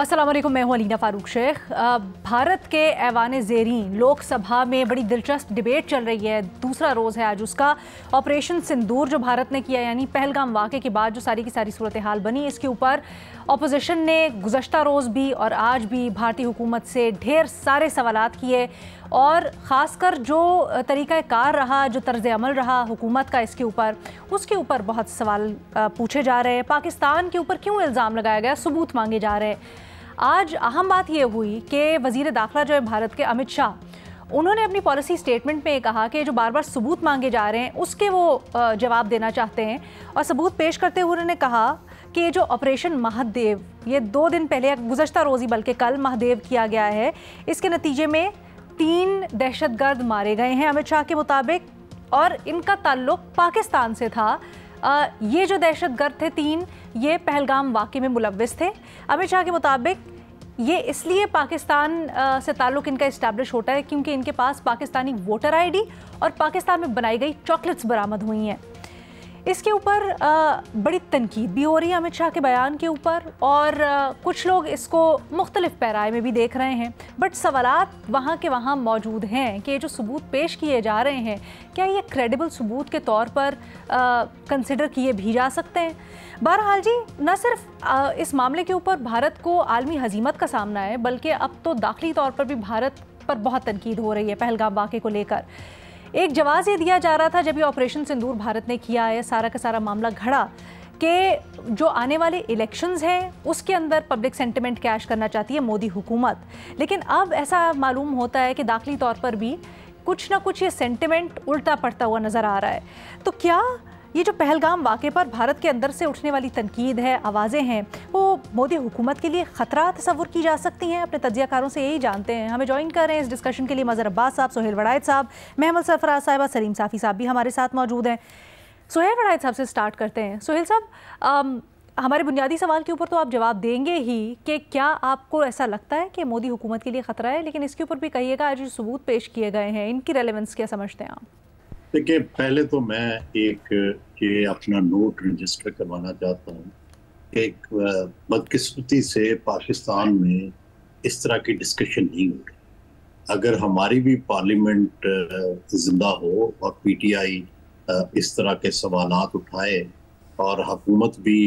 अस्सलाम वालेकुम, मैं हूं अलीना फारूक शेख। भारत के ऐवान ज़ेरीन लोकसभा में बड़ी दिलचस्प डिबेट चल रही है। दूसरा रोज़ है आज उसका। ऑपरेशन सिंदूर जो भारत ने किया, यानी पहलगाम वाक़े के बाद जो सारी की सारी सूरत हाल बनी, इसके ऊपर अपोजिशन ने गुज़श्ता रोज़ भी और आज भी भारतीय हुकूमत से ढेर सारे सवालात किए और ख़ासकर जो तरीक़ाकार रहा, जो तर्ज़ अमल रहा हुकूमत का इसके ऊपर, उसके ऊपर बहुत सवाल पूछे जा रहे हैं। पाकिस्तान के ऊपर क्यों इल्ज़ाम लगाया गया, सबूत मांगे जा रहे हैं। आज अहम बात यह हुई कि वज़ीर दाखिला जो है भारत के, अमित शाह, उन्होंने अपनी पॉलिसी स्टेटमेंट में कहा कि जो बार बार सबूत मांगे जा रहे हैं उसके वो जवाब देना चाहते हैं। और सबूत पेश करते हुए उन्होंने कहा कि ये जो ऑपरेशन महादेव, ये 2 दिन पहले, गुज़श्ता रोज़ ही बल्कि कल महादेव किया गया है, इसके नतीजे में 3 दहशतगर्द मारे गए हैं अमित शाह के मुताबिक, और इनका ताल्लुक पाकिस्तान से था। ये जो दहशतगर्द थे 3, ये पहलगाम वाक़े में मुलव्विस थे। अमित शाह के मुताबिक ये इसलिए पाकिस्तान से ताल्लुक़ इनका इस्टेब्लिश होता है क्योंकि इनके पास पाकिस्तानी वोटर आईडी और पाकिस्तान में बनाई गई चॉकलेट्स बरामद हुई हैं। इसके ऊपर बड़ी तनकीद भी हो रही है अमित शाह के बयान के ऊपर, और कुछ लोग इसको मुख्तलिफ पैराए में भी देख रहे हैं। बट सवालात वहाँ के वहाँ मौजूद हैं कि ये जो सबूत पेश किए जा रहे हैं, क्या ये क्रेडिबल सबूत के तौर पर कंसिडर किए भी जा सकते हैं। बहरहाल जी, न सिर्फ इस मामले के ऊपर भारत को आलमी हजीमत का सामना है, बल्कि अब तो दाखिली तौर पर भी भारत पर बहुत तनकीद हो रही है पहलगाम वाक़े को लेकर। एक जवाब ये दिया जा रहा था जब ये ऑपरेशन सिंदूर भारत ने किया है, सारा का सारा मामला घड़ा, कि जो आने वाले इलेक्शंस हैं उसके अंदर पब्लिक सेंटिमेंट कैश करना चाहती है मोदी हुकूमत। लेकिन अब ऐसा मालूम होता है कि दाखिली तौर पर भी कुछ ना कुछ ये सेंटिमेंट उल्टा पड़ता हुआ नज़र आ रहा है। तो क्या ये जो पहलगाम वाक़े पर भारत के अंदर से उठने वाली तनकीद है, आवाज़ें हैं, वो मोदी हुकूमत के लिए ख़तरा तस्वुर की जा सकती हैं? अपने तज्ज़ियाकारों से यही जानते हैं। हमें ज्वाइन कर रहे हैं इस डिस्कशन के लिए मज़हर अब्बास साहब, सुहेल वड़ाइद साहब, महमद सरफराज साहिबा, सलीम साफ़ी साहब भी हमारे साथ मौजूद हैं। सुहेल वड़ाइद साहब से स्टार्ट करते हैं। सुहेल साहब, हमारे बुनियादी सवाल के ऊपर तो आप जवाब देंगे ही कि क्या आपको ऐसा लगता है कि मोदी हुकूमत के लिए ख़तरा है, लेकिन इसके ऊपर भी कहिएगा आज जो सबूत पेश किए गए हैं इनकी रेलेवेंस क्या समझते हैं आप? देखिए, पहले तो मैं ये अपना नोट रजिस्टर करवाना चाहता हूँ। एक बदकिस्मती से पाकिस्तान में इस तरह की डिस्कशन नहीं हो रही। अगर हमारी भी पार्लियामेंट जिंदा हो और पीटीआई इस तरह के सवालात उठाए और हुकूमत भी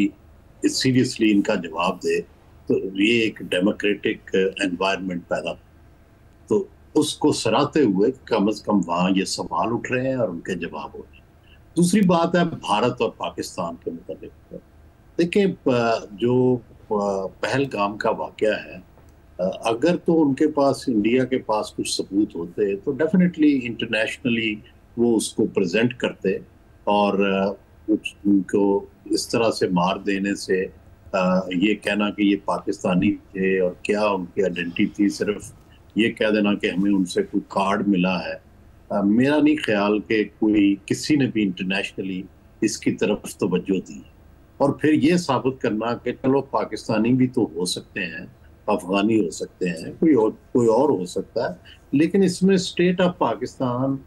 सीरियसली इनका जवाब दे, तो ये एक डेमोक्रेटिक एनवायरनमेंट पैदा हो। तो उसको सराहते हुए कम से कम वहाँ ये सवाल उठ रहे हैं और उनके जवाब हो रहे हैं। दूसरी बात है भारत और पाकिस्तान के मुताबिक। देखिए, जो पहलगाम का वाक़या है, अगर तो उनके पास, इंडिया के पास कुछ सबूत होते तो डेफिनेटली इंटरनेशनली वो उसको प्रेजेंट करते, और उनको इस तरह से मार देने से ये कहना कि ये पाकिस्तानी थे और क्या उनकी आइडेंटिटी थी, सिर्फ ये कह देना कि हमें उनसे कोई कार्ड मिला है, मेरा नहीं ख्याल कि कोई किसी ने भी इंटरनेशनली इसकी तरफ तवज्जो दी। और फिर ये साबित करना कि चलो पाकिस्तानी भी तो हो सकते हैं, अफगानी हो सकते हैं, कोई और हो सकता है, लेकिन इसमें स्टेट ऑफ पाकिस्तान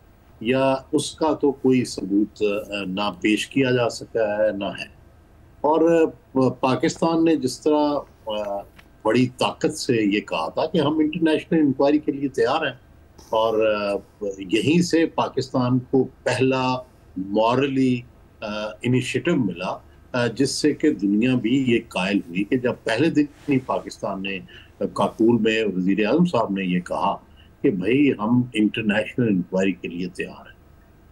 या उसका तो कोई सबूत ना पेश किया जा सका है ना है। और पाकिस्तान ने जिस तरह बड़ी ताकत से ये कहा था कि हम इंटरनेशनल इंक्वायरी के लिए तैयार हैं, और यहीं से पाकिस्तान को पहला मॉरली इनिशिएटिव मिला, जिससे कि दुनिया भी ये कायल हुई कि जब पहले दिन ही पाकिस्तान ने काबुल में वज़ीर आज़म साहब ने ये कहा कि भाई हम इंटरनेशनल इंक्वायरी के लिए तैयार हैं,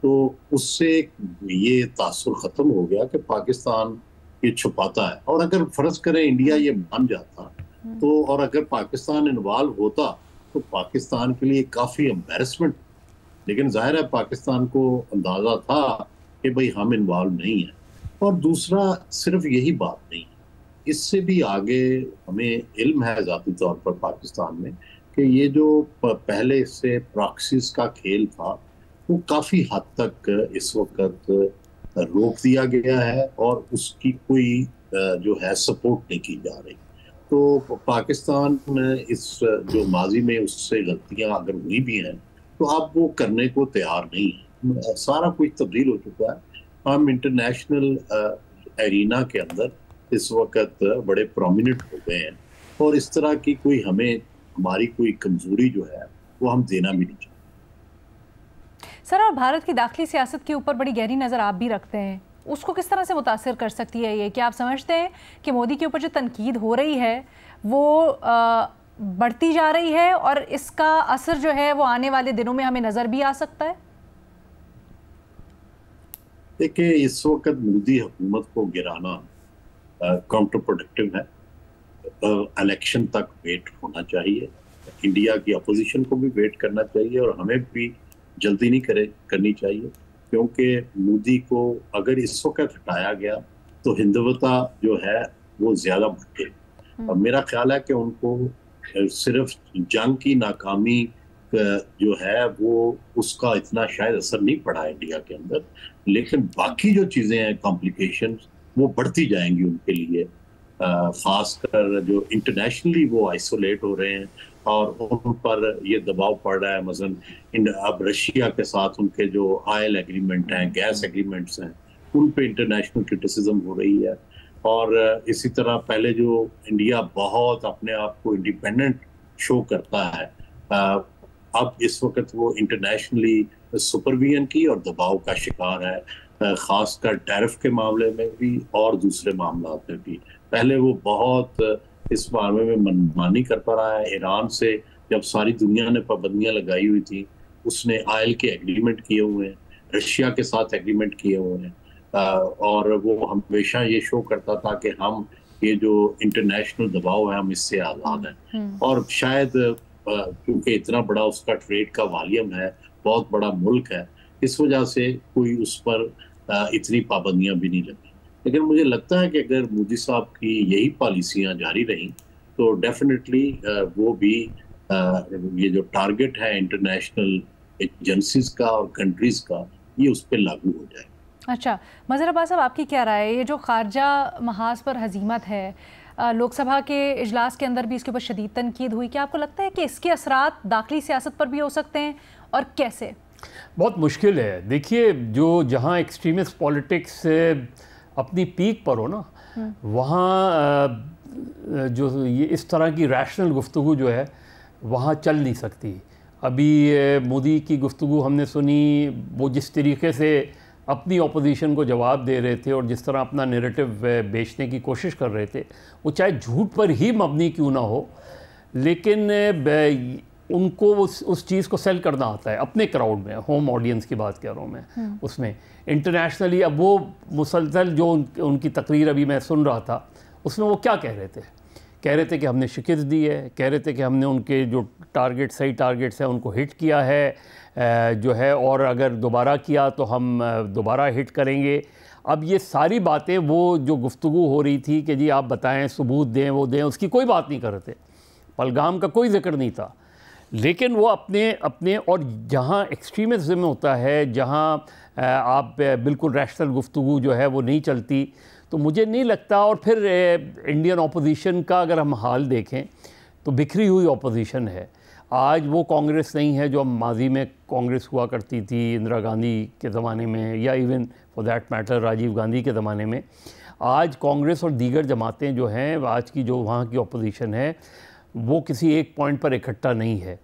तो उससे ये तासुर ख़त्म हो गया कि पाकिस्तान ये छुपाता है। और अगर फ़र्ज़ करें इंडिया ये मान जाता तो, और अगर पाकिस्तान इन्वॉल्व होता तो पाकिस्तान के लिए काफ़ी एम्बैरसमेंट। लेकिन जाहिर है पाकिस्तान को अंदाज़ा था कि भाई हम इन्वॉल्व नहीं हैं। और दूसरा, सिर्फ यही बात नहीं है, इससे भी आगे हमें इल्म है ज़ाती तौर पर पाकिस्तान में कि ये जो पहले से प्रॉक्सीज का खेल था वो काफ़ी हद तक इस वक्त रोक दिया गया है और उसकी कोई जो है सपोर्ट नहीं की जा रही। तो पाकिस्तान इस जो माजी में उससे गलतियां अगर हुई भी हैं तो अब वो करने को तैयार नहीं है। सारा कुछ तब्दील हो चुका है। हम इंटरनेशनल एरिना के अंदर इस वक्त बड़े प्रोमिनेंट हो गए हैं और इस तरह की कोई हमारी कोई कमजोरी जो है वो हम देना भी नहीं चाहते। सर, और भारत की दाखिली सियासत के ऊपर बड़ी गहरी नज़र आप भी रखते हैं, उसको किस तरह से मुतासिर कर सकती है ये? क्या आप समझते हैं कि मोदी के ऊपर जो तनकीद हो रही है वो बढ़ती जा रही है और इसका असर जो है वो आने वाले दिनों में हमें नज़र भी आ सकता है? देखिए, इस वक्त मोदी हुकूमत को गिराना काउंटर प्रोडक्टिव है। इलेक्शन तक वेट होना चाहिए, इंडिया की अपोजिशन को भी वेट करना चाहिए और हमें भी जल्दी नहीं करनी चाहिए, क्योंकि मोदी को अगर इस वक्त हटाया गया तो हिंदुत्वता जो है वो ज्यादा बढ़ गई। और मेरा ख्याल है कि उनको सिर्फ जंग की नाकामी जो है वो उसका इतना शायद असर नहीं पड़ा इंडिया के अंदर, लेकिन बाकी जो चीजें हैं कॉम्प्लिकेशन वो बढ़ती जाएंगी उनके लिए। खासकर जो इंटरनेशनली वो आइसोलेट हो रहे हैं और उन पर ये दबाव पड़ रहा है। मसलन अब रशिया के साथ उनके जो ऑयल एग्रीमेंट हैं, गैस एग्रीमेंट्स हैं, उन पे इंटरनेशनल क्रिटिसिज्म हो रही है। और इसी तरह पहले जो इंडिया बहुत अपने आप को इंडिपेंडेंट शो करता है, अब इस वक्त वो इंटरनेशनली सुपरविजन की और दबाव का शिकार है, खासकर टैरिफ के मामले में भी और दूसरे मामलों में भी। पहले वो बहुत इस मामले में मनमानी करता रहा है। ईरान से जब सारी दुनिया ने पाबंदियां लगाई हुई थी, उसने ऑयल के एग्रीमेंट किए हुए हैं, रशिया के साथ एग्रीमेंट किए हुए हैं, और वो हमेशा ये शो करता था कि हम ये जो इंटरनेशनल दबाव है हम इससे आज़ाद हैं। और शायद क्योंकि इतना बड़ा उसका ट्रेड का वॉल्यूम है, बहुत बड़ा मुल्क है, इस वजह से कोई उस पर इतनी पाबंदियां भी नहीं लगी। लेकिन मुझे लगता है कि अगर मोदी साहब की यही पॉलिसियां जारी रहीं तो डेफिनेटली वो भी ये जो टारगेट है इंटरनेशनल एजेंसीज का और कंट्रीज का, ये उस पर लागू हो जाए। अच्छा, मज़हर अब्बास साहब, आपकी क्या राय है? ये जो खारजा महाज पर हजीमत है, लोकसभा के इजलास के अंदर भी इसके ऊपर शदीद तनकीद हुई, क्या आपको लगता है कि इसके असरात दाखिली सियासत पर भी हो सकते हैं और कैसे? बहुत मुश्किल है। देखिए, जो जहाँ एक्सट्रीमिस्ट पॉलिटिक्स अपनी पीक पर हो ना, वहाँ जो ये इस तरह की रैशनल गुफ्तगू जो है वहाँ चल नहीं सकती। अभी मोदी की गुफ्तगू हमने सुनी, वो जिस तरीके से अपनी ऑपोजिशन को जवाब दे रहे थे और जिस तरह अपना नैरेटिव बेचने की कोशिश कर रहे थे, वो चाहे झूठ पर ही मबनी क्यों ना हो, लेकिन उनको उस चीज़ को सेल करना आता है अपने क्राउड में। होम ऑडियंस की बात कर रहा हूँ मैं, उसमें इंटरनेशनली। अब वो मुसलसल जो उनकी तकरीर अभी मैं सुन रहा था, उसमें वो क्या कह रहे थे कि हमने शिकस्त दी है, कह रहे थे कि हमने उनके जो सही टारगेट्स हैं उनको हिट किया है जो है, और अगर दोबारा किया तो हम दोबारा हिट करेंगे। अब ये सारी बातें, वो जो गुफ्तगू हो रही थी कि जी आप बताएं, सबूत दें, वो दें, उसकी कोई बात नहीं कर रहे थे। पहलगाम का कोई जिक्र नहीं था। लेकिन वो अपने और जहाँ एक्सट्रीमिज़म होता है, जहाँ आप बिल्कुल रैशनल गुफ्तगू जो है वो नहीं चलती, तो मुझे नहीं लगता। और फिर इंडियन अपोजिशन का अगर हम हाल देखें तो बिखरी हुई अपोजिशन है। आज वो कांग्रेस नहीं है जो माजी में कांग्रेस हुआ करती थी इंदिरा गांधी के ज़माने में, या even for that matter Rajiv Gandhi के ज़माने में। आज कांग्रेस और दीगर जमातें जो हैं, आज की जो वहाँ की अपोजिशन है, वो किसी एक पॉइंट पर इकट्ठा नहीं है।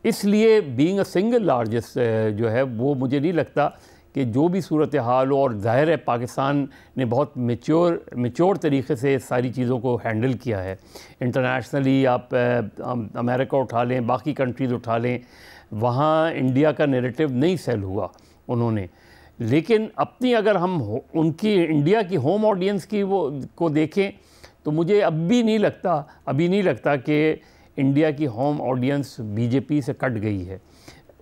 इसलिए बीइंग अ सिंगल लार्जेस्ट जो है वो मुझे नहीं लगता कि जो भी सूरत हाल हो, और ज़ाहिर है पाकिस्तान ने बहुत मेच्योर तरीके से सारी चीज़ों को हैंडल किया है। इंटरनेशनली आप अमेरिका उठा लें, बाकी कंट्रीज़ उठा लें, वहाँ इंडिया का नैरेटिव नहीं सेल हुआ उन्होंने। लेकिन अपनी अगर हम उनकी इंडिया की होम ऑडियंस की को देखें तो मुझे अभी नहीं लगता कि इंडिया की होम ऑडियंस बीजेपी से कट गई है।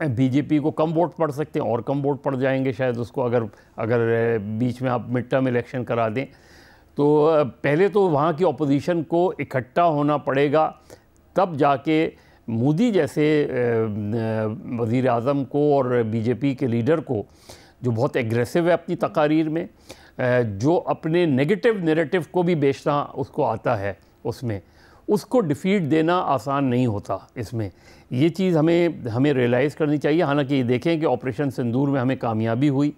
बीजेपी को कम वोट पड़ सकते हैं और कम वोट पड़ जाएंगे शायद उसको, अगर बीच में आप मिड टर्म इलेक्शन करा दें। तो पहले तो वहाँ की अपोजिशन को इकट्ठा होना पड़ेगा, तब जाके मोदी जैसे वज़ीर आज़म को और बीजेपी के लीडर को, जो बहुत एग्रेसिव है अपनी तकारीर में, जो अपने नेगेटिव नैरेटिव को भी बेचना उसको आता है, उसको डिफीट देना आसान नहीं होता। इसमें ये चीज़ हमें रियलाइज़ करनी चाहिए। हालांकि देखें कि ऑपरेशन सिंदूर में हमें कामयाबी हुई,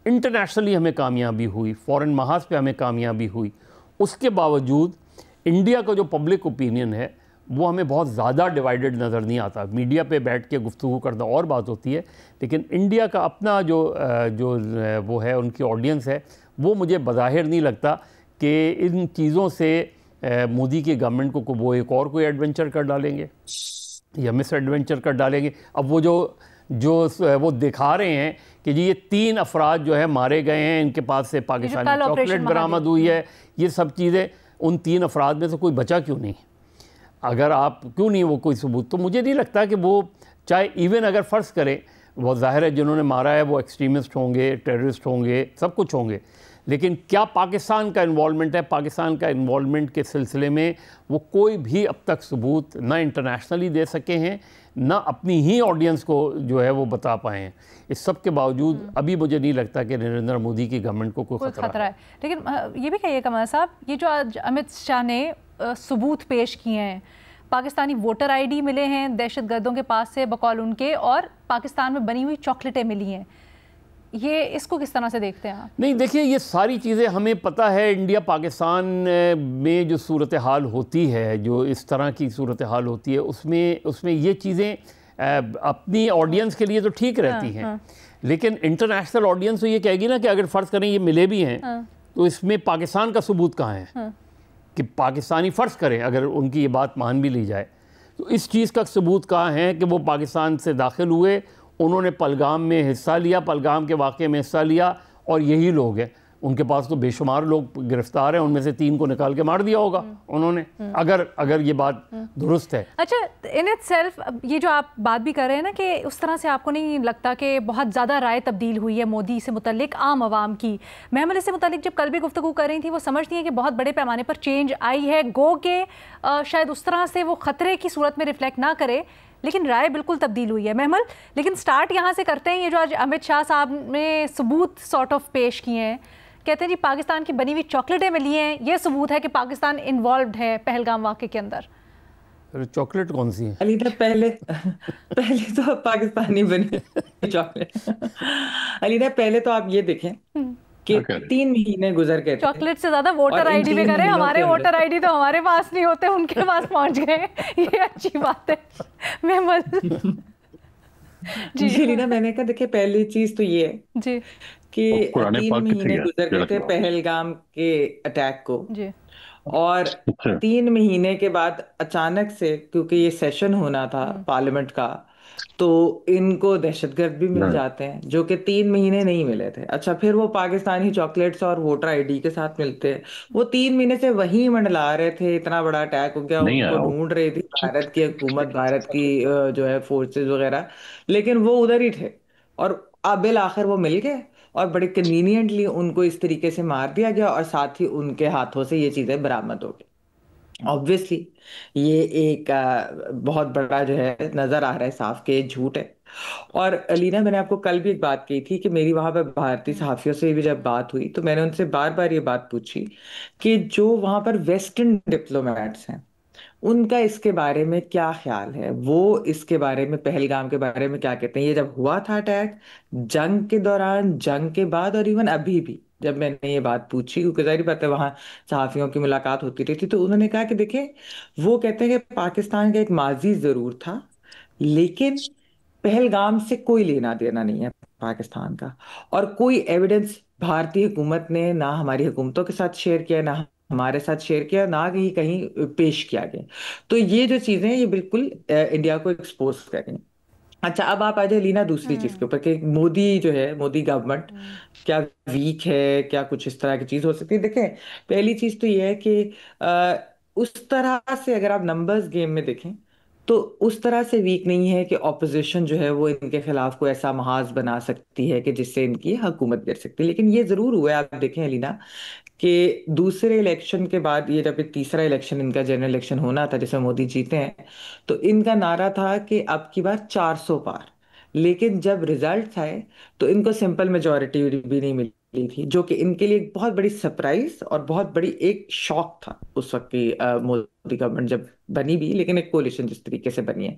इंटरनेशनली हमें कामयाबी हुई, फ़ॉरेन महाज पे हमें कामयाबी हुई, उसके बावजूद इंडिया का जो पब्लिक ओपिनियन है वो हमें बहुत ज़्यादा डिवाइडेड नज़र नहीं आता। मीडिया पे बैठ के गुफ्तगू करना और बात होती है, लेकिन इंडिया का अपना जो वो है, उनकी ऑडियंस है, वो मुझे बज़ाहिर नहीं लगता कि इन चीज़ों से मोदी की गवर्नमेंट को वो एक और कोई एडवेंचर कर डालेंगे या मिस एडवेंचर कर डालेंगे। अब वो जो वो दिखा रहे हैं कि जी ये 3 अफराद जो है मारे गए हैं, इनके पास से पाकिस्तानी चॉकलेट बरामद हुई है, ये सब चीज़ें, उन 3 अफराद में से कोई बचा क्यों नहीं? अगर आप क्यों नहीं वो कोई सबूत? तो मुझे नहीं लगता कि वो, चाहे इवन अगर फ़र्ज़ करें, वो ज़ाहिर है जिन्होंने मारा है वो एक्सट्रीमिस्ट होंगे, टेररिस्ट होंगे, सब कुछ होंगे, लेकिन क्या पाकिस्तान का इन्वॉल्वमेंट है? पाकिस्तान का इन्वॉल्वमेंट के सिलसिले में वो कोई भी अब तक सबूत ना इंटरनेशनली दे सके हैं, ना अपनी ही ऑडियंस को जो है वो बता पाए हैं। इस सब के बावजूद अभी मुझे नहीं लगता कि नरेंद्र मोदी की गवर्नमेंट को कोई खतरा है। लेकिन ये भी कहिए कमल साहब, ये जो आज अमित शाह ने सबूत पेश किए हैं, पाकिस्तानी वोटर आईडी मिले हैं दहशतगर्दों के पास से बकौल उनके, और पाकिस्तान में बनी हुई चॉकलेटें मिली हैं, ये इसको किस तरह से देखते हैं आप? नहीं, देखिए ये सारी चीज़ें हमें पता है। इंडिया पाकिस्तान में जो सूरत हाल होती है, जो इस तरह की सूरत हाल होती है, उसमें ये चीज़ें अपनी ऑडियंस के लिए तो ठीक रहती हैं, लेकिन इंटरनेशनल ऑडियंस तो ये कहेगी ना कि अगर फ़र्ज़ करें ये मिले भी हैं, तो इसमें पाकिस्तान का सबूत कहाँ है? कि पाकिस्तानी फ़र्ज़ करें अगर उनकी ये बात मान भी ली जाए, तो इस चीज़ का सबूत कहाँ है कि वो पाकिस्तान से दाखिल हुए, उन्होंने पहलगाम में हिस्सा लिया, पहलगाम के वाक़े में हिस्सा लिया, और यही लोग हैं। उनके पास तो बेशुमार लोग गिरफ्तार हैं, उनमें से 3 को निकाल के मार दिया होगा उन्होंने, अगर ये बात दुरुस्त है। अच्छा, इन इट सेल्फ ये जो आप बात भी कर रहे हैं ना, कि उस तरह से आपको नहीं लगता कि बहुत ज़्यादा राय तब्दील हुई है मोदी से मुतल्लिक आम आवाम की? महमल इससे मुतल्लिक जब कल भी गुफ्तगू कर रही थी, वो समझती हैं कि बहुत बड़े पैमाने पर चेंज आई है, गो के शायद उस तरह से वो ख़तरे की सूरत में रिफ्लेक्ट ना करे, लेकिन राय बिल्कुल तब्दील हुई है। महमल, लेकिन स्टार्ट यहाँ से करते हैं, ये जो आज अमित शाह साहब ने सबूत सॉर्ट ऑफ पेश किए हैं, कहते हैं जी पाकिस्तान की बनी हुई चॉकलेटें मिली हैं, ये सबूत है कि पाकिस्तान इन्वॉल्व्ड है पहलगाम वाक़े के अंदर। चॉकलेट कौन सी है? अलीना, पहले तो पाकिस्तानी बनी चॉकलेट। अलीना, पहले तो आप ये देखें कि 3 महीने गुजर गए थे। चॉकलेट से ज्यादा वोटर आईडी पे करें, हमारे वोटर आईडी तो हमारे पास नहीं होते, उनके पास पहुंच गए, ये अच्छी बात है। मैं जी लीना, मैंने कहा देखिए, पहली चीज तो ये है जी कि 3 महीने गुजर गए थे पहलगाम के अटैक को जी, और 3 महीने के बाद अचानक से, क्योंकि ये सेशन होना था पार्लियामेंट का, तो इनको दहशतगर्द भी मिल जाते हैं, जो कि 3 महीने नहीं मिले थे। अच्छा, फिर वो पाकिस्तानी चॉकलेट्स और वोटर आईडी के साथ मिलते हैं। वो 3 महीने से वहीं मंडला रहे थे, इतना बड़ा अटैक हो गया, उनको ढूंढ रही थी भारत की हुकूमत, भारत की जो है फोर्सेस वगैरह, लेकिन वो उधर ही थे, और अब बिल आखिर वो मिल गए, और बड़े कन्वीनियंटली उनको इस तरीके से मार दिया गया, और साथ ही उनके हाथों से ये चीजें बरामद हो गई। ऑब्वियसली ये एक बहुत बड़ा जो है नजर आ रहा है साफ के झूठ है। और अलीना, मैंने आपको कल भी एक बात कही थी कि मेरी वहां पर भारतीय सहाफियों से भी जब बात हुई, तो मैंने उनसे बार बार ये बात पूछी कि जो वहां पर वेस्टर्न डिप्लोमेट्स हैं, उनका इसके बारे में क्या ख्याल है, वो इसके बारे में, पहलगाम के बारे में क्या कहते हैं। ये जब हुआ था अटैक, जंग के दौरान, जंग के बाद, और इवन अभी भी जब मैंने ये बात पूछी, क्योंकि जाहिर बात है वहाँ सहाफियों की मुलाकात होती रहती, तो उन्होंने कहा कि देखिए, वो कहते हैं कि पाकिस्तान का एक माजी जरूर था, लेकिन पहलगाम से कोई लेना देना नहीं है पाकिस्तान का, और कोई एविडेंस भारतीय हुकूमत ने ना हमारी हुकूमतों के साथ शेयर किया, ना हमारे साथ शेयर किया, ना कहीं कहीं पेश किया गया। तो ये जो चीजें हैं, ये बिल्कुल इंडिया को एक्सपोज करें। अच्छा, अब आप आ जाए लीना दूसरी चीज के ऊपर कि मोदी जो है, मोदी गवर्नमेंट क्या वीक है, क्या कुछ इस तरह की चीज हो सकती है। देखें, पहली चीज तो ये है कि उस तरह से अगर आप नंबर्स गेम में देखें, तो उस तरह से वीक नहीं है कि ऑपोजिशन जो है वो इनके खिलाफ कोई ऐसा महाज बना सकती है कि जिससे इनकी हुकूमत गिर सकती है। लेकिन ये जरूर हुआ है, आप देखें अलीना, कि दूसरे इलेक्शन के बाद, ये जब तीसरा इलेक्शन इनका जनरल इलेक्शन होना था जिसमें मोदी जीते हैं, तो इनका नारा था कि अब की बार 400 पार। लेकिन जब रिजल्ट आए तो इनको सिंपल मेजोरिटी भी नहीं मिली ली थी, जो कि इनके लिए एक बहुत बड़ी सरप्राइज और बहुत बड़ी एक शॉक था उस वक्त की मोदी गवर्नमेंट जब बनी भी, लेकिन एक कोलिशन जिस तरीके से बनी है।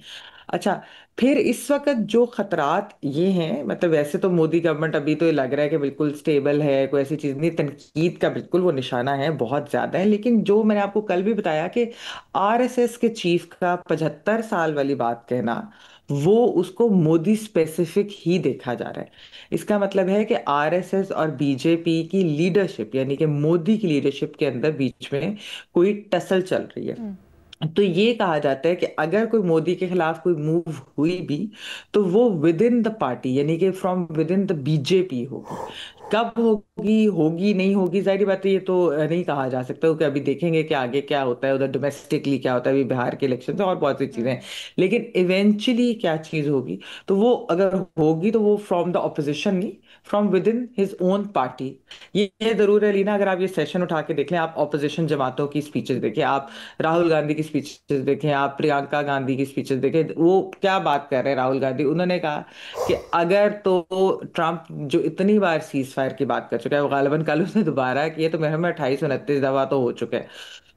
अच्छा, फिर इस वक्त जो खतरात ये हैं, मतलब वैसे तो मोदी गवर्नमेंट अभी तो ये लग रहा है कि बिल्कुल स्टेबल है, कोई ऐसी चीज नहीं, तनकीद का बिल्कुल वो निशाना है, बहुत ज्यादा है, लेकिन जो मैंने आपको कल भी बताया कि आरएसएस के चीफ का 75 साल वाली बात कहना, वो उसको मोदी स्पेसिफिक ही देखा जा रहा है। इसका मतलब है कि आरएसएस और बीजेपी की लीडरशिप, यानी कि मोदी की लीडरशिप के अंदर बीच में कोई टसल चल रही है। तो ये कहा जाता है कि अगर कोई मोदी के खिलाफ कोई मूव हुई भी, तो वो विद इन द पार्टी, यानी कि from with in the BJP होगी। कब होगी, होगी नहीं होगी, जाहिर बात है ये तो नहीं कहा जा सकता, क्योंकि अभी देखेंगे कि आगे क्या होता है, उधर डोमेस्टिकली क्या होता है, अभी बिहार के इलेक्शन और बहुत सी चीजें हैं, लेकिन इवेंचुअली क्या चीज होगी, तो वो अगर होगी तो वो फ्रॉम द ऑपोजिशन नहीं, from with in his own party. ये जरूर है लीना, अगर आप ये सेशन उठा के देख लें, आप ऑपोजिशन जमातों की स्पीचेस देखें, आप राहुल गांधी की स्पीचेस देखें, आप प्रियंका गांधी की स्पीचेस देखें, वो क्या बात कर रहे हैं राहुल गांधी। उन्होंने कहा कि अगर तो ट्रंप जो इतनी बार सीज फायर की बात कर चुका है, वो गालिबन कल उसने दोबारा किया, तो मेरे में 28-29 दफा तो हो चुके हैं।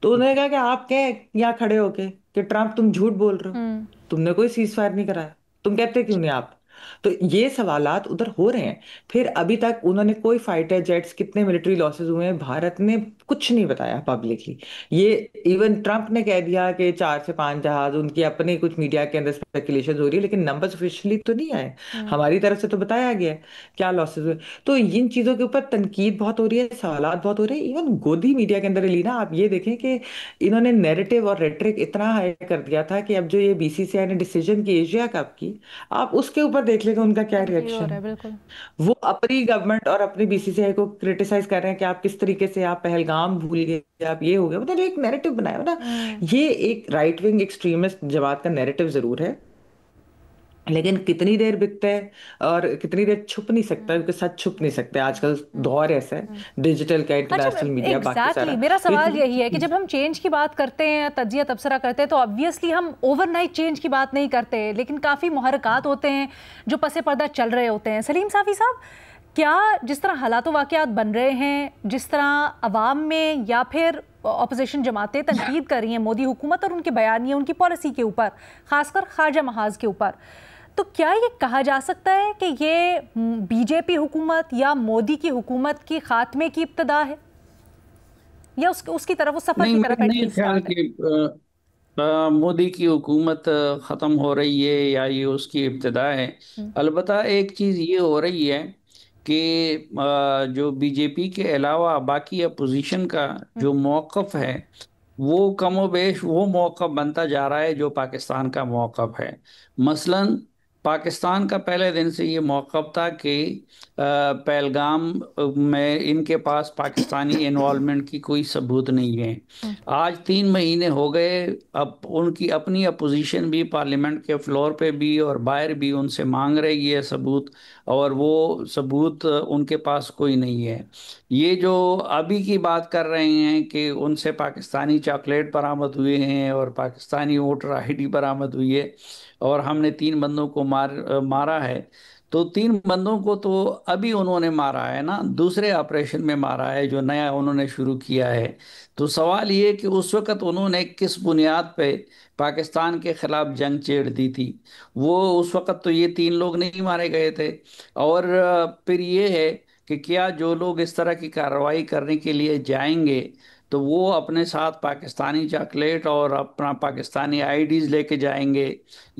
तो उन्होंने कहा कि आप क्या यहाँ खड़े होके कि ट्रंप तुम झूठ बोल रहे हो, तुमने कोई सीज फायर नहीं कराया, तुम कहते क्यों नहीं आप। तो ये सवालात उधर हो रहे हैं। फिर अभी तक उन्होंने कोई फाइटर जेट्स, कितने मिलिट्री लॉसेस हुए हैं, भारत ने कुछ नहीं बताया पब्लिकली। ये इवन ट्रंप ने कह दिया कि 4 से 5 जहाज, उनकी अपने कुछ मीडिया के अंदर स्पेकुलेशन हो रही है, लेकिन नंबर्स ऑफिशियली तो नहीं आए। हमारी तरफ से तो बताया गया है क्या लॉसेस हुए। तो इन चीजों के ऊपर तनकीद बहुत हो रही है, सवालात बहुत हो रहे हैं, इवन गोदी मीडिया के अंदर लीना आप ये देखें कि इन्होंने नैरेटिव और रेटरिक इतना हाई कर दिया था कि अब जो ये बीसीसीआई ने डिसीजन की एशिया कप की, आप उसके ऊपर देख लेगा उनका क्या रिएक्शन है। बिल्कुल। वो अपनी गवर्नमेंट और अपनी बीसीसीआई को क्रिटिसाइज कर रहे हैं कि आप किस तरीके से, आप पहलगाम भूल गए, आप ये हो गया, मतलब एक नैरेटिव बनाया ना। ये एक राइट विंग एक्सट्रीमिस्ट जमात का नैरेटिव जरूर है, लेकिन कितनी देर बिकता है और कितनी देर छुप नहीं सकता, क्योंकि सच छुप नहीं सकते, आजकल दौर ऐसा है डिजिटल का, अच्छा, इंटरनेशनल मीडिया, बाकी सारा। मेरा सवाल यही है कि जब हम चेंज की बात करते हैं, तज्जिया तबसरा करते हैं, तो ऑब्वियसली हम ओवरनाइट चेंज की बात नहीं करते, लेकिन काफ़ी मुहर्रकात होते हैं जो पसे पर्दा चल रहे होते हैं। सलीम साफ़ी साहब, क्या जिस तरह हालात वाक़यात बन रहे हैं, जिस तरह अवाम में या फिर अपोजिशन जमातें तनकीद कर रही हैं मोदी हुकूमत और उनके बयानिए, उनकी पॉलिसी के ऊपर, ख़ासकर ख़ारजा महाज के ऊपर, तो क्या ये कहा जा सकता है कि ये बीजेपी हुकूमत या मोदी की हुकूमत की खात्मे की इब्तिदा है, या उसकी तरफ, उस सफर की तरफ नहीं ख्याल कि मोदी की हुकूमत ख़त्म हो रही है या ये उसकी इब्तिदा है। अलबत्ता एक चीज़ ये हो रही है कि जो बीजेपी के अलावा बाकी अपोजिशन का जो मौक़िफ़ है, वो कमोबेश वो मौक़िफ़ बनता जा रहा है जो पाकिस्तान का मौक़िफ़ है। मसलन पाकिस्तान का पहले दिन से ये मौक़िफ़ था कि पहलगाम में इनके पास पाकिस्तानी इन्वॉल्वमेंट की कोई सबूत नहीं है। आज 3 महीने हो गए, अब उनकी अपनी अपोजिशन भी पार्लियामेंट के फ्लोर पे भी और बाहर भी उनसे मांग रही है सबूत, और वो सबूत उनके पास कोई नहीं है। ये जो अभी की बात कर रहे हैं कि उनसे पाकिस्तानी चॉकलेट बरामद हुए हैं और पाकिस्तानी वोटर आईडी बरामद हुई है और हमने 3 बंदों को मारा है, तो 3 बंदों को तो अभी उन्होंने मारा है ना, दूसरे ऑपरेशन में मारा है जो नया उन्होंने शुरू किया है। तो सवाल ये कि उस वक़्त उन्होंने किस बुनियाद पे पाकिस्तान के ख़िलाफ़ जंग छेड़ दी थी। वो उस वक़्त तो ये 3 लोग नहीं मारे गए थे। और फिर ये है कि क्या जो लोग इस तरह की कार्रवाई करने के लिए जाएंगे तो वो अपने साथ पाकिस्तानी चॉकलेट और अपना पाकिस्तानी आईडीज लेके जाएंगे?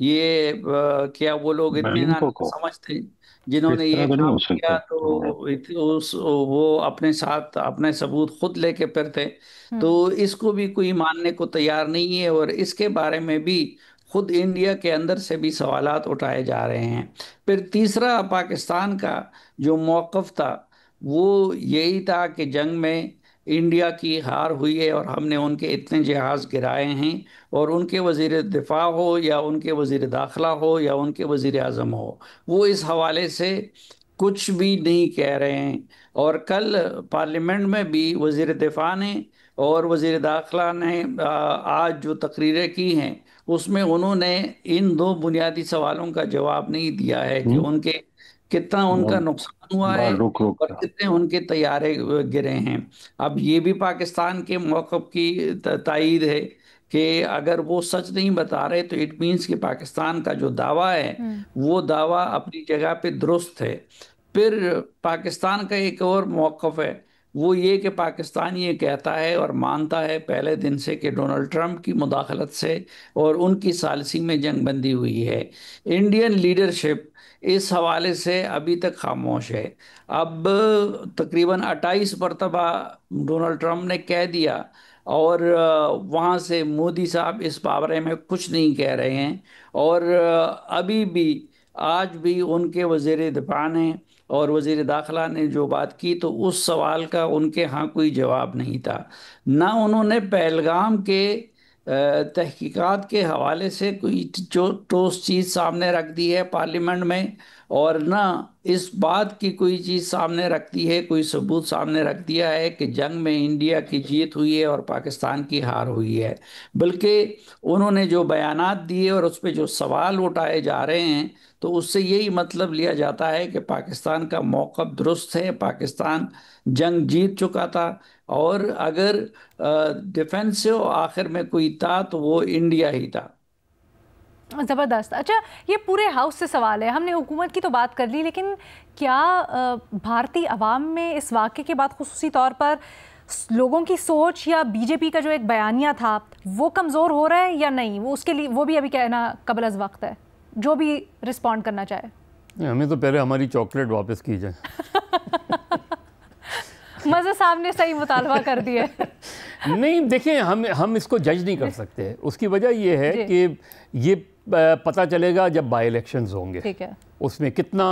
ये क्या वो लोग इतने ना समझते जिन्होंने ये काम किया, तो वो अपने साथ अपने सबूत खुद लेके फिर थे। तो इसको भी कोई मानने को तैयार नहीं है, और इसके बारे में भी खुद इंडिया के अंदर से भी सवालात उठाए जा रहे हैं। फिर तीसरा पाकिस्तान का जो मौक़िफ़ था वो यही था कि जंग में इंडिया की हार हुई है और हमने उनके इतने जहाज़ गिराए हैं, और उनके वज़ीर दिफा हो या उनके वज़ीर दाखिला हो या उनके वज़ीर आज़म हो, वो इस हवाले से कुछ भी नहीं कह रहे हैं। और कल पार्लियामेंट में भी वज़ीर दिफा ने और वज़ीर दाखिला ने आज जो तकरीरें की हैं उसमें उन्होंने इन दो बुनियादी सवालों का जवाब नहीं दिया है कि उनके कितना उनका नुकसान हुआ है और कितने उनके तैयारे गिरे हैं। अब ये भी पाकिस्तान के मौक़िफ़ की तायीद है कि अगर वो सच नहीं बता रहे तो इट मीन्स कि पाकिस्तान का जो दावा है वो दावा अपनी जगह पे दुरुस्त है। फिर पाकिस्तान का एक और मौक़िफ़ है, वो ये कि पाकिस्तान ये कहता है और मानता है पहले दिन से कि डोनाल्ड ट्रंप की मुदाखलत से और उनकी सालिसी में जंग बंदी हुई है। इंडियन लीडरशिप इस हवाले से अभी तक खामोश है। अब तकरीबन 28 मरतबा डोनाल्ड ट्रंप ने कह दिया और वहाँ से मोदी साहब इस बारे में कुछ नहीं कह रहे हैं। और अभी भी आज भी उनके वज़ीर दिफा ने और वज़ीर दाखिला ने जो बात की तो उस सवाल का उनके यहाँ कोई जवाब नहीं था। ना उन्होंने पहलगाम के तहकीकात के हवाले से कोई जो ठोस चीज़ सामने रख दी है पार्लियामेंट में, और ना इस बात की कोई चीज़ सामने रख दी है, कोई सबूत सामने रख दिया है कि जंग में इंडिया की जीत हुई है और पाकिस्तान की हार हुई है। बल्कि उन्होंने जो बयानात दिए और उस पर जो सवाल उठाए जा रहे हैं तो उससे यही मतलब लिया जाता है कि पाकिस्तान का मौक़िफ़ दुरुस्त है, पाकिस्तान जंग जीत चुका था और अगर डिफेंसिव आखिर में कोई था तो वो इंडिया ही था। ज़बरदस्त। अच्छा, ये पूरे हाउस से सवाल है, हमने हुकूमत की तो बात कर ली, लेकिन क्या भारतीय अवाम में इस वाक़े के बाद खुसूसी तौर पर लोगों की सोच या बीजेपी का जो एक बयानिया था वो कमज़ोर हो रहा है या नहीं? वो उसके लिए वो भी अभी कहना कबल अज़ वक्त है, जो भी रिस्पॉन्ड करना चाहे। हमें तो पहले हमारी चॉकलेट वापस की जाए। मज़े साहब ने सही मुतालबा कर दिया। नहीं, देखिए, हम इसको जज नहीं कर सकते। उसकी वजह ये है कि ये पता चलेगा जब बाई इलेक्शंस होंगे। ठीक है। उसमें कितना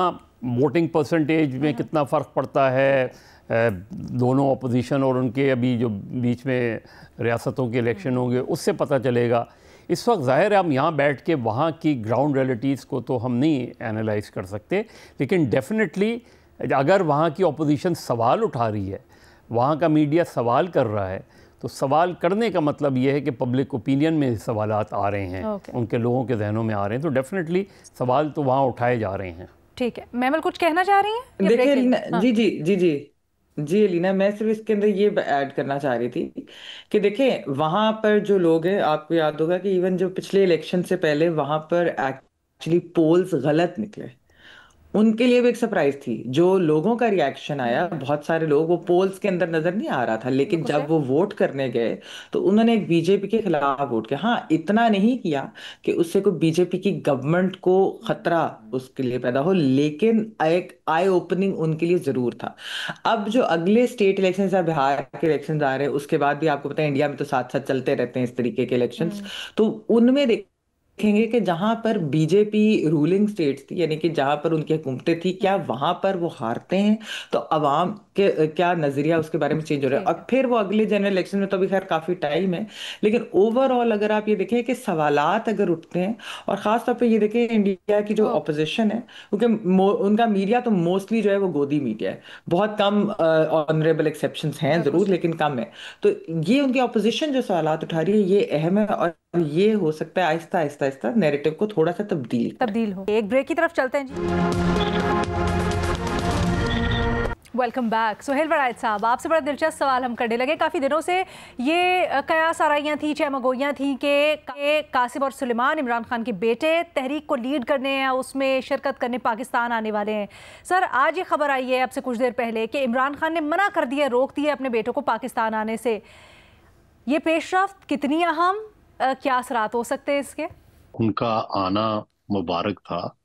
वोटिंग परसेंटेज में कितना फ़र्क पड़ता है, दोनों अपोजिशन और उनके अभी जो बीच में रियासतों के इलेक्शन होंगे उससे पता चलेगा। इस वक्त ज़ाहिर है हम यहाँ बैठ के वहाँ की ग्राउंड रियलिटीज़ को तो हम नहीं एनालाइज कर सकते, लेकिन डेफिनेटली अगर वहाँ की अपोजिशन सवाल उठा रही है, वहाँ का मीडिया सवाल कर रहा है, तो सवाल करने का मतलब ये है कि पब्लिक ओपिनियन में सवालात आ रहे हैं, उनके लोगों के जहनों में आ रहे हैं, तो डेफिनेटली सवाल तो वहाँ उठाए जा रहे हैं। ठीक है, मैमल कुछ कहना चाह रही हैं? देखिए लीना, जी जी जी जी जी लीना, मैं सिर्फ इसके अंदर ये ऐड करना चाह रही थी कि देखिए वहां पर जो लोग हैं, आपको याद होगा कि इवन जो पिछले इलेक्शन से पहले वहां पर एक्चुअली पोल्स गलत निकले, उनके लिए भी एक सरप्राइज थी। जो लोगों का रिएक्शन आया, बहुत सारे लोग, वो पोल्स के अंदर नजर नहीं आ रहा था, लेकिन जब वो वोट करने गए तो उन्होंने एक बीजेपी के खिलाफ वोट किया। हाँ, इतना नहीं किया कि उससे कोई बीजेपी की गवर्नमेंट को खतरा उसके लिए पैदा हो, लेकिन एक आई ओपनिंग उनके लिए जरूर था। अब जो अगले स्टेट इलेक्शन या बिहार के इलेक्शन आ रहे हैं, उसके बाद भी आपको पता है इंडिया में तो साथ साथ चलते रहते हैं इस तरीके के इलेक्शन, तो उनमें देखेंगे कि जहां पर बीजेपी रूलिंग स्टेट्स थी, यानी कि जहां पर उनकी हुकूमतें थी, क्या वहां पर वो हारते हैं तो अवाम के क्या नजरिया उसके बारे में चेंज हो रहा है। और फिर वो अगले जनरल इलेक्शन में तो अभी खैर काफी टाइम है, लेकिन ओवरऑल अगर आप ये देखें कि सवालात अगर उठते हैं, और खास तौर पे ये देखें इंडिया की जो ऑपोजिशन है, क्योंकि उनका मीडिया तो मोस्टली जो है वो गोदी मीडिया है, बहुत कम ऑनरेबल एक्सेप्शंस हैं जरूर, लेकिन कम है। तो ये उनकी ऑपोजिशन जो सवालात उठा रही है ये अहम है, और ये हो सकता है आहिस्ता आहिस्ता आहिस्ता नैरेटिव को थोड़ा सा तब्दील हो। एक ब्रेक की तरफ चलते हैं जी। Welcome back. सुहेल वड़ाइद साहब, आपसे बड़ा दिलचस्प सवाल हम करने लगे। काफ़ी दिनों से ये कयास आराइयाँ थी, चहमगोइयाँ थी कि कासिम और सुलेमान इमरान खान के बेटे तहरीक को लीड करने या उसमें शिरकत करने पाकिस्तान आने वाले हैं। सर, आज ये खबर आई है अब से कुछ देर पहले कि इमरान खान ने मना कर दिया, रोक दिया अपने बेटों को पाकिस्तान आने से। ये पेशरफ्त कितनी अहम, क्या असरात हो सकते हैं इसके? उनका आना मुबारक था,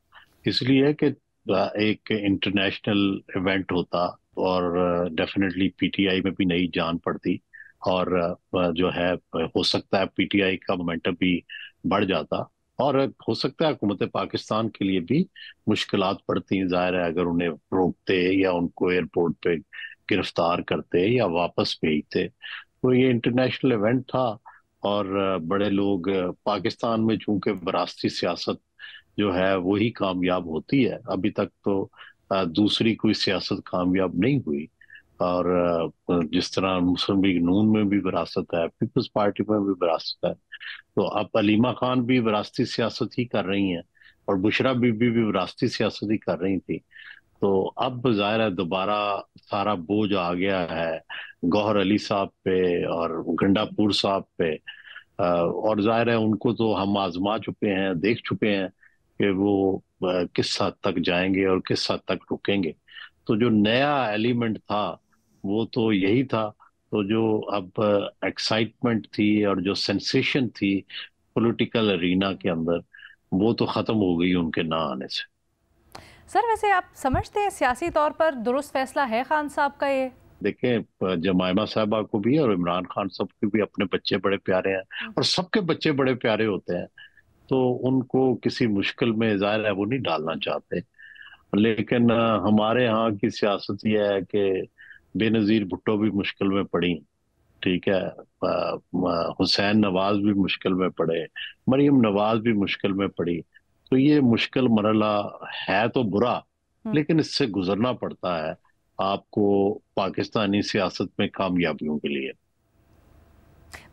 इसलिए कि एक इंटरनेशनल इवेंट होता और डेफिनेटली पीटीआई में भी नई जान पड़ती, और जो है हो सकता है पीटीआई का मोमेंटम भी बढ़ जाता, और हो सकता है हुकूमत पाकिस्तान के लिए भी मुश्किलात पड़ती। जाहिर है अगर उन्हें रोकते या उनको एयरपोर्ट पे गिरफ्तार करते या वापस भेजते, तो ये इंटरनेशनल इवेंट था। और बड़े लोग पाकिस्तान में चूंकि विरासती सियासत जो है वही कामयाब होती है, अभी तक तो दूसरी कोई सियासत कामयाब नहीं हुई। और जिस तरह मुस्लिम लीग नून में भी विरासत है, पीपल्स पार्टी में भी विरासत है, तो अब अलीमा खान भी विरासती सियासत ही कर रही हैं और बुशरा बीबी भी विरासती सियासत ही कर रही थी। तो अब जाहिर है दोबारा सारा बोझ आ गया है गौहर अली साहब पे और गंडापुर साहब पे। और जाहिर है उनको तो हम आजमा चुके हैं, देख चुके हैं कि वो किस हद तक जाएंगे और किस हद तक रुकेंगे। तो जो नया एलिमेंट था वो तो यही था। तो जो अब एक्साइटमेंट थी और जो सेंसेशन थी पॉलिटिकल अरीना के अंदर, वो तो खत्म हो गई उनके ना आने से। सर वैसे आप समझते हैं सियासी तौर पर दुरुस्त फैसला है खान साहब का ये? देखें, जमाइमा साहबा को भी और इमरान खान साहब के भी अपने बच्चे बड़े प्यारे हैं और सबके बच्चे बड़े प्यारे होते हैं, तो उनको किसी मुश्किल में जाहिर है वो नहीं डालना चाहते। लेकिन हमारे यहाँ की सियासत यह है कि बेनजीर भुट्टो भी मुश्किल में पड़ी, ठीक है, हुसैन नवाज भी मुश्किल में पड़े, मरियम नवाज भी मुश्किल में पड़ी। तो ये मुश्किल मरला है तो बुरा, लेकिन इससे गुजरना पड़ता है आपको पाकिस्तानी सियासत में कामयाबियों के लिए।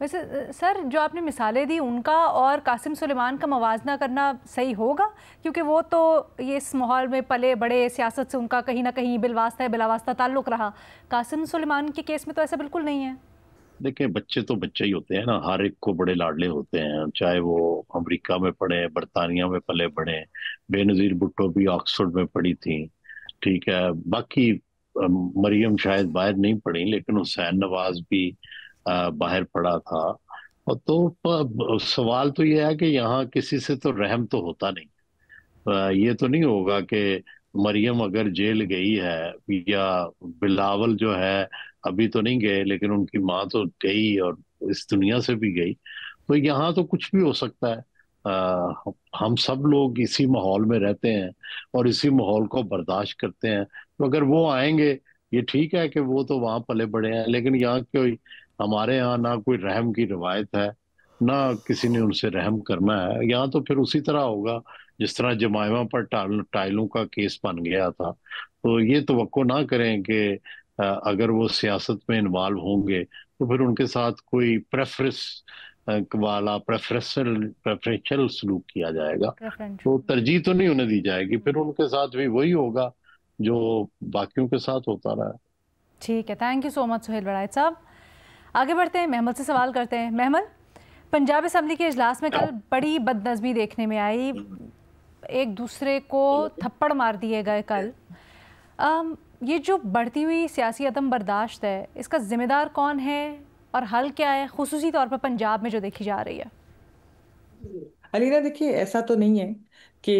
वैसे सर जो आपने मिसालें दी उनका और कासिम सुलेमान का मवाजना करना सही होगा, क्योंकि वो तो ये इस माहौल में पले बड़े, सियासत से उनका कहीं ना कहीं बिलवास्ता है बिलावास्ता ताल्लुक रहा। कासिम सुलेमान के केस में तो ऐसा बिल्कुल नहीं है। देखिए, बच्चे तो बच्चे ही होते हैं ना, हर एक को बड़े लाडले होते हैं, चाहे वो अमेरिका में पढ़े, बरतानिया में पले बढ़े। बेनजीर भुट्टो भी ऑक्सफोर्ड में पढ़ी थी, ठीक है। बाकी मरियम शायद बाहर नहीं पढ़ी, लेकिन हुसैन नवाज भी बाहर पढ़ा था। और तो सवाल तो ये है कि यहाँ किसी से तो रहम तो होता नहीं। ये तो नहीं होगा कि मरियम अगर जेल गई है या बिलावल जो है अभी तो नहीं गए, लेकिन उनकी माँ तो गई और इस दुनिया से भी गई, तो यहाँ तो कुछ भी हो सकता है। हम सब लोग इसी माहौल में रहते हैं और इसी माहौल को बर्दाश्त करते हैं। तो अगर वो आएंगे, ये ठीक है कि वो तो वहां पले बड़े हैं, लेकिन यहाँ कोई, हमारे यहाँ ना कोई रहम की रिवायत है, ना किसी ने उनसे रहम करना है। यहाँ तो फिर उसी तरह होगा जिस तरह जमाइमा पर टाइलों का केस बन गया था। तो ये तवक्को ना करें कि अगर वो सियासत में इन्वॉल्व होंगे तो फिर उनके साथ कोई प्रेफरेंशियल सलूक किया जाएगा। तो तरजीह तो नहीं उन्हें दी जाएगी, फिर उनके साथ भी वही होगा जो बाकियों के साथ होता रहा। ठीक है, thank you so much Suhail Waraich साहब। आगे बढ़ते हैं, महमद से सवाल करते हैं। महमद, पंजाब असम्बली के इजलास में कल बड़ी बदनज़मी देखने में आई, एक दूसरे को थप्पड़ मार दिए गए कल। ये जो बढ़ती हुई सियासी अदम बर्दाश्त है, इसका जिम्मेदार कौन है और हल क्या है, खुसूसी तौर पर पंजाब में जो देखी जा रही है? अलीना, देखिए ऐसा तो नहीं है कि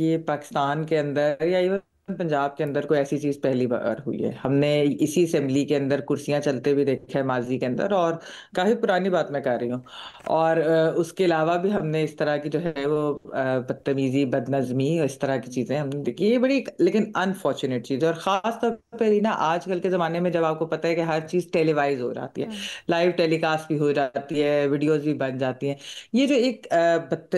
ये पाकिस्तान के अंदर या इवन पंजाब के अंदर कोई ऐसी चीज पहली बार हुई है। हमने इसी असेंबली के अंदर कुर्सियां चलते हुए देखा है माजी के अंदर, और काफी पुरानी बात मैं कर रही हूँ। और उसके अलावा भी हमने इस तरह की जो है वो बदतमीजी, बदनजमी, इस तरह की चीजें हमने देखी। ये बड़ी लेकिन अनफॉर्चुनेट चीज है, और खास तौर पर रीना आजकल के जमाने में जब आपको पता है कि हर चीज टेलीवाइज हो जाती है, लाइव टेलीकास्ट भी हो जाती है, वीडियोज भी बन जाती हैं। ये जो एक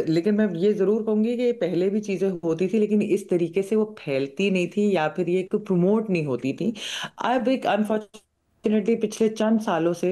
लेकिन मैं ये जरूर कहूंगी कि पहले भी चीजें होती थी, लेकिन इस तरीके से वो फैलती नहीं थी या फिर ये प्रमोट नहीं होती थी। अब एक अनफॉर्चुनेटली पिछले चंद सालों से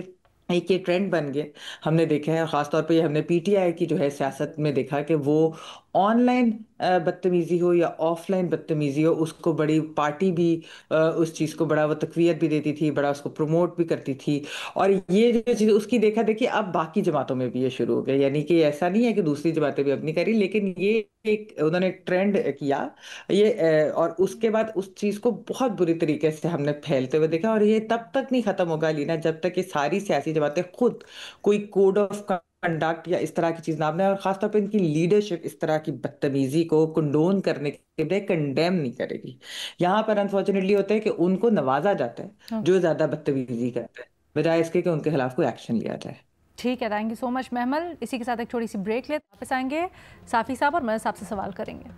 एक ये ट्रेंड बन गया, हमने देखा है। खासतौर पे हमने पीटीआई की जो है सियासत में देखा कि वो ऑनलाइन बदतमीजी हो या ऑफलाइन बदतमीजी हो, उसको बड़ी पार्टी भी उस चीज़ को बड़ा वो तकवीयत भी देती थी, बड़ा उसको प्रमोट भी करती थी। और ये जो चीज़ उसकी देखा देखी अब बाकी जमातों में भी ये शुरू हो गया। यानी कि ऐसा नहीं है कि दूसरी जमातें भी अब नहीं करी, लेकिन ये एक उन्होंने ट्रेंड किया ये और उसके बाद उस चीज़ को बहुत बुरी तरीके से हमने फैलते हुए देखा। और ये तब तक नहीं खत्म होगा लीना जब तक ये सारी सियासी जमातें खुद कोई कोड ऑफ कंडक्ट या इस तरह की चीज ना बनाए, और खासतौर पे इनकी लीडरशिप इस तरह की बदतमीजी को कंडोन करने के बजाय कंडेम नहीं करेगी। यहाँ पर अनफॉर्चुनेटली होता है कि उनको नवाजा जाता है जो ज्यादा बदतमीजी करते हैं, बजाय इसके कि उनके खिलाफ कोई एक्शन लिया जाए। ठीक है, थैंक यू सो मच महमल। इसी के साथ एक छोटी सी ब्रेक ले, वापस आएंगे साफी साहब और मैं साहब से सवाल करेंगे।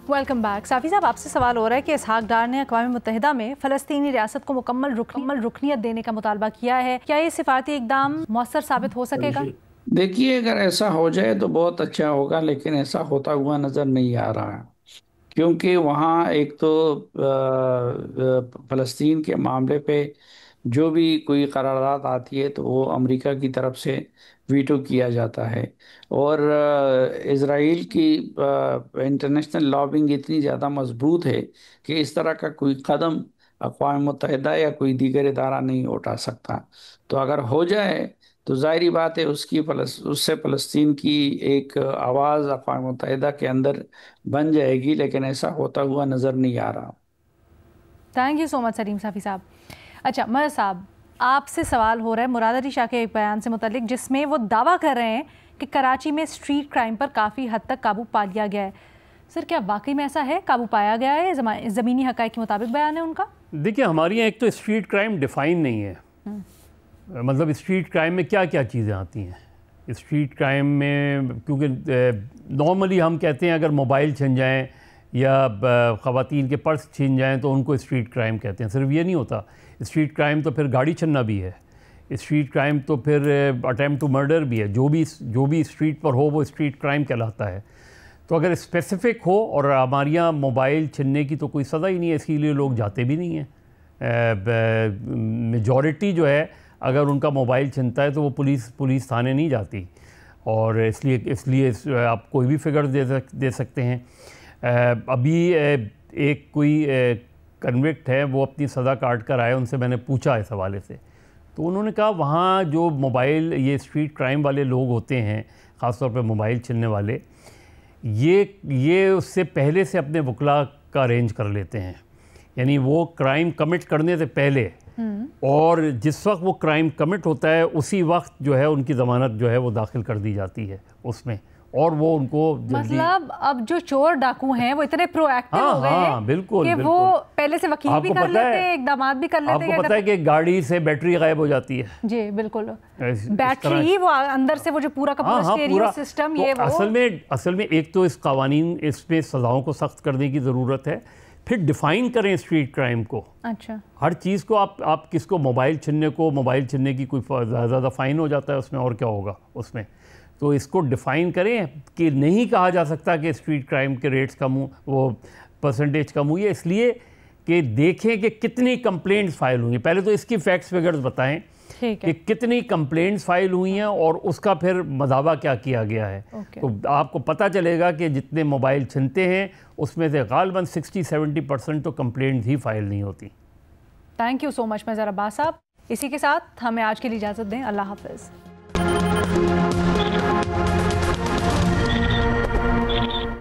Welcome back. साफी साहब, आपसे सवाल हो रहा है कि इसहाक डार ने अक़वाम मुत्तहिदा में फ़लस्तीनी रियासत को मुकम्मल रुकनियत देने का मुतालबा किया है, क्या ये सिफारती इक़दाम मौसर साबित हो सकेगा? देखिए, अगर ऐसा हो जाए तो बहुत अच्छा होगा, लेकिन ऐसा होता हुआ नज़र नहीं आ रहा है। क्योंकि वहाँ एक तो फ़लस्तीन के मामले पे जो भी कोई करारदाद आती है तो वो अमेरिका की तरफ से वीटो किया जाता है। और इज़राइल की इंटरनेशनल लॉबिंग इतनी ज़्यादा मजबूत है कि इस तरह का कोई कदम अक़वाम मुत्तहिदा या कोई दीगर इदारा नहीं उठा सकता। तो अगर हो जाए तो ज़ाहिरी बात है उससे फ़लस्तीन की एक आवाज़ अक़वाम मुत्तहिदा के अंदर बन जाएगी, लेकिन ऐसा होता हुआ नज़र नहीं आ रहा। Thank you so much Saleem Safi साहब। अच्छा मर साहब, आपसे सवाल हो रहा है मुराद अली शाह के एक बयान से मुतालिक, जिसमें वो दावा कर रहे हैं कि कराची में स्ट्रीट क्राइम पर काफ़ी हद तक काबू पा लिया गया है। सर क्या वाकई में ऐसा है, काबू पाया गया है? ज़मीनी हक़ाइक़ के मुताबिक बयान है उनका? देखिए हमारे यहाँ एक तो स्ट्रीट क्राइम डिफ़ाइन नहीं है। मतलब स्ट्रीट क्राइम में क्या क्या चीज़ें आती हैं स्ट्रीट क्राइम में, क्योंकि नॉर्मली हम कहते हैं अगर मोबाइल छिन जाएँ या ख़वातीन के पर्स छीन जाएँ तो उनको स्ट्रीट क्राइम कहते हैं। सिर्फ ये नहीं होता, स्ट्रीट क्राइम तो फिर गाड़ी छीनना भी है, स्ट्रीट क्राइम तो फिर अटेम्प्ट टू मर्डर भी है। जो भी स्ट्रीट पर हो वो स्ट्रीट क्राइम कहलाता है। तो अगर स्पेसिफ़िक हो, और हमारे यहाँ मोबाइल छीनने की तो कोई सज़ा ही नहीं है, इसीलिए लोग जाते भी नहीं हैं। मेजॉरिटी जो है अगर उनका मोबाइल छिनता है तो वो पुलिस थाने नहीं जाती, और इसलिए आप कोई भी फिगर दे सकते हैं। अभी एक कोई कन्विक्ट है, वो अपनी सज़ा काट कर आए, उनसे मैंने पूछा इस हवाले से, तो उन्होंने कहा वहाँ जो मोबाइल ये स्ट्रीट क्राइम वाले लोग होते हैं, ख़ास तौर पे मोबाइल छीनने वाले, ये उससे पहले से अपने वकला का अरेंज कर लेते हैं। यानी वो क्राइम कमिट करने से पहले और जिस वक्त वो क्राइम कमिट होता है उसी वक्त जो है उनकी ज़मानत जो है वो दाखिल कर दी जाती है उसमें, और वो उनको मतलब अब जो चोर डाकू हैं वो इतने प्रोएक्टिव हो गए हैं बिल्कुल, कि वो पहले से वकील भी कर लेते हैं, इकदामात भी कर लेते हैं। आपको पता है कि गाड़ी से बैटरी गायब हो जाती है। जी बिल्कुल, बैटरी वो अंदर से वो जो पूरा का पूरा स्टीरियो सिस्टम, ये वो असल में एक तो इस कानून इसमें सज़ाओं को सख्त करने की ज़रूरत है, फिर डिफ़ाइन करें स्ट्रीट क्राइम को। अच्छा, हर चीज़ को आप किसको मोबाइल छीनने की कोई ज़्यादा फ़ाइन हो जाता है उसमें, और क्या होगा उसमें। तो इसको डिफ़ाइन करें कि नहीं कहा जा सकता कि स्ट्रीट क्राइम के रेट्स कम हो, वो परसेंटेज कम हुई है, इसलिए कि देखें कि कितनी कंप्लेंट्स फाइल हुई हैं। पहले तो इसकी फैक्ट्स फिगर्स बताएं कि कितनी कंप्लेंट्स फाइल हुई हैं और उसका फिर मदावा क्या किया गया है। तो आपको पता चलेगा कि जितने मोबाइल छीनते हैं उसमें से गालिबन 60-70% तो कंप्लेंट्स ही फाइल नहीं होती। Thank you so much Mazhar Abbas साहब। इसी के साथ हमें आज के लिए इजाज़त दें। अल्लाह हाफ़िज़।